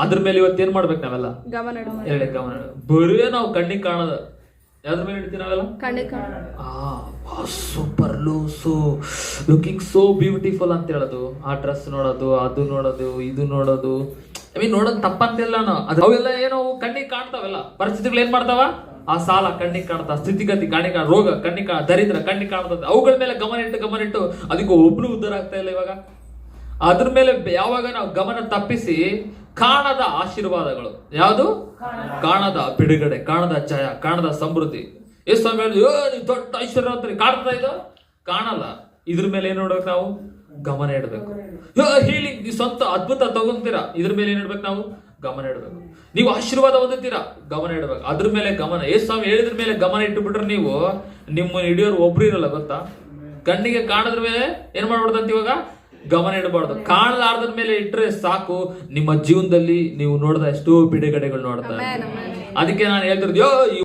ಅದ್ರ ಮೇಲೆ ಇವತ್ತೇನ್ ಮಾಡ್ಬೇಕು ನಾವೆಲ್ಲ ಗಮನ ಇಡು. ಹೇಳಿ ಗಮನ. ಬರೀ ನಾವು ಕಣ್ಣಿಗೆ ಕಾಣದ ಯಾವ್ದ್ರ ಮೇಲೆ ಇಡ್ತೀವಿ ನಾವೆಲ್ಲ? ಕಣ್ಣಿಗೆ ಸೂಪರ್ ಲುಕಿಂಗ್ ಸೋ ಬ್ಯೂಟಿಫುಲ್ ಅಂತ ಹೇಳೋದು, ಆ ಡ್ರೆಸ್ ನೋಡೋದು, ಅದು ನೋಡೋದು, ಇದು ನೋಡೋದು, ಐ ಮೀನ್ ನೋಡೋದು ತಪ್ಪಂತಿಲ್ಲ. ಅವೆಲ್ಲ ಏನೋ ಕಣ್ಣಿಗೆ ಕಾಣ್ತಾವೆಲ್ಲ. ಪರಿಸ್ಥಿತಿಗಳು ಏನ್ ಮಾಡ್ತಾವ? ಆ ಸಾಲ ಕಣ್ಣಿಗೆ ಕಾಣ್ತಾ, ಸ್ಥಿತಿಗತಿ ಕಣ್ಣಿಗೆ, ರೋಗ ಕಣ್ಣಿಗೆ, ದರಿದ್ರ ಕಣ್ಣಿಗೆ ಕಾಣ್ತದೆ. ಅವುಗಳ ಮೇಲೆ ಗಮನ ಇಟ್ಟು ಅದಕ್ಕೆ ಒಬ್ರು ಉದ್ಧಾರ ಆಗ್ತಾ ಇಲ್ಲ ಇವಾಗ. ಅದ್ರ ಮೇಲೆ ಯಾವಾಗ ನಾವು ಗಮನ ತಪ್ಪಿಸಿ ಕಾಣದ ಆಶೀರ್ವಾದಗಳು, ಯಾವುದು? ಕಾಣದ ಬಿಡುಗಡೆ, ಕಾಣದ ಜಯ, ಕಾಣದ ಸಮೃದ್ಧಿ. ಎಷ್ಟು ಸ್ವಾಮಿ ಹೇಳಿದ್ರು, ನೀವು ದೊಡ್ಡ ಐಶ್ವರ್ಯವಂತರಿ ಕಾಣ್ತಾ ಇದು ಕಾಣಲ್ಲ. ಇದ್ರ ಮೇಲೆ ಏನ್ ನೋಡ್ಬೇಕು ನಾವು? ಗಮನ ಇಡಬೇಕು. ಹೀಲಿಂಗ್, ನೀವು ಸ್ವಂತ ಅದ್ಭುತ ತಗೊಂತೀರಾ, ಇದ್ರ ಮೇಲೆ ಏನ್ ಇಡ್ಬೇಕು ನಾವು? ಗಮನ ಇಡಬೇಕು. ನೀವು ಆಶೀರ್ವಾದ ಹೊಂದುತ್ತೀರಾ, ಗಮನ ಇಡಬೇಕು. ಅದ್ರ ಮೇಲೆ ಗಮನ. ಏಸು ಸ್ವಾಮಿ ಹೇಳಿದ್ರ ಮೇಲೆ ಗಮನ ಇಟ್ಟು ಬಿಟ್ರೆ ನೀವು ನಿಮ್ಮ ಹಿಡಿಯೋರು ಒಬ್ರು ಇರಲ್ಲ, ಗೊತ್ತಾ? ಕಣ್ಣಿಗೆ ಕಾಣದ್ರ ಮೇಲೆ ಏನ್ ಮಾಡ್ಬಿಡ್ತಂತ ಇವಾಗ? ಗಮನ ಇಡಬಾರ್ದು. ಕಾಣಲಾರ್ದ್ರ ಮೇಲೆ ಇಟ್ರೆ ಸಾಕು, ನಿಮ್ಮ ಜೀವನದಲ್ಲಿ ನೀವು ನೋಡಿದ ಎಷ್ಟೋ ಬಿಡುಗಡೆಗಳು ನೋಡ್ತಾರೆ. ಅದಕ್ಕೆ ನಾನು ಹೇಳ್ತಿರೋದು,